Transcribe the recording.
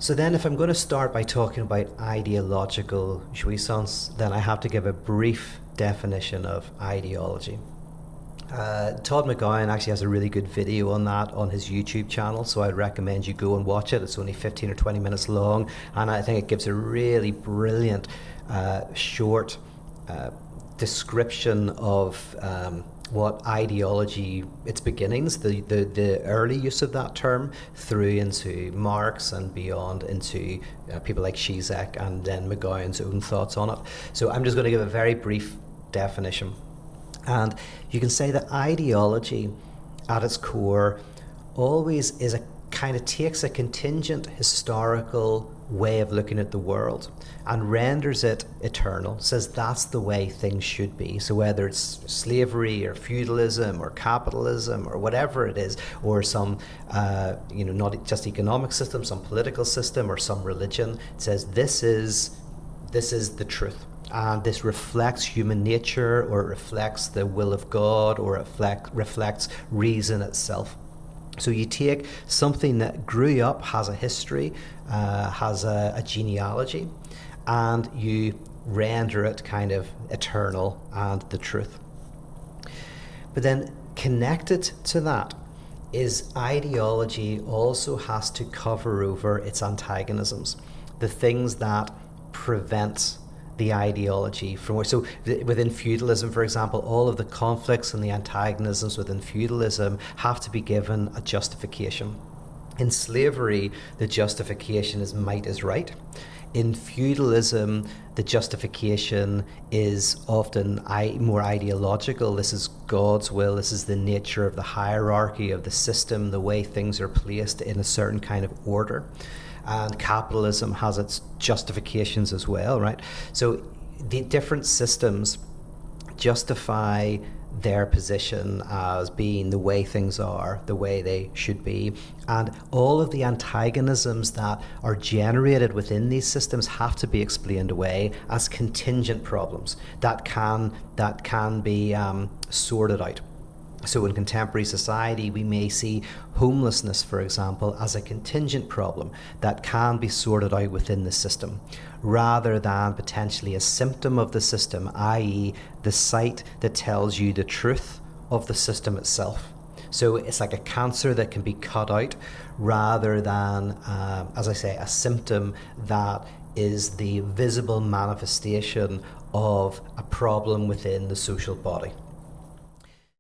So then if I'm going to start by talking about ideological jouissance, then I have to give a brief definition of ideology. Todd McGowan actually has a really good video on that on his YouTube channel, so I'd recommend you go and watch it. It's only 15 or 20 minutes long, and I think it gives a really brilliant short description of what ideology, its beginnings, the early use of that term, through into Marx and beyond into people like Zizek, and then McGowan's own thoughts on it. So I'm just going to give a very brief definition. And you can say that ideology at its core always is a kind of takes a contingent historical way of looking at the world and renders it eternal, says that's the way things should be. So whether it's slavery or feudalism or capitalism or whatever it is, or some not just economic system, some political system or some religion, it says this is the truth. And this reflects human nature, or it reflects the will of God, or it reflects reason itself. So you take something that grew up, has a history, has a genealogy, and you render it kind of eternal and the truth. But then connected to that is ideology also has to cover over its antagonisms, the things that prevent the ideology from. So within feudalism, for example, all of the conflicts and the antagonisms within feudalism have to be given a justification. In slavery, the justification is might is right. In feudalism, the justification is often more ideological. This is God's will. This is the nature of the hierarchy of the system, the way things are placed in a certain kind of order. And capitalism has its justifications as well, right? So the different systems justify their position as being the way things are, the way they should be. And all of the antagonisms that are generated within these systems have to be explained away as contingent problems that can be sorted out. So in contemporary society, we may see homelessness, for example, as a contingent problem that can be sorted out within the system, rather than potentially a symptom of the system, i.e. the site that tells you the truth of the system itself. So it's like a cancer that can be cut out, rather than, as I say, a symptom that is the visible manifestation of a problem within the social body.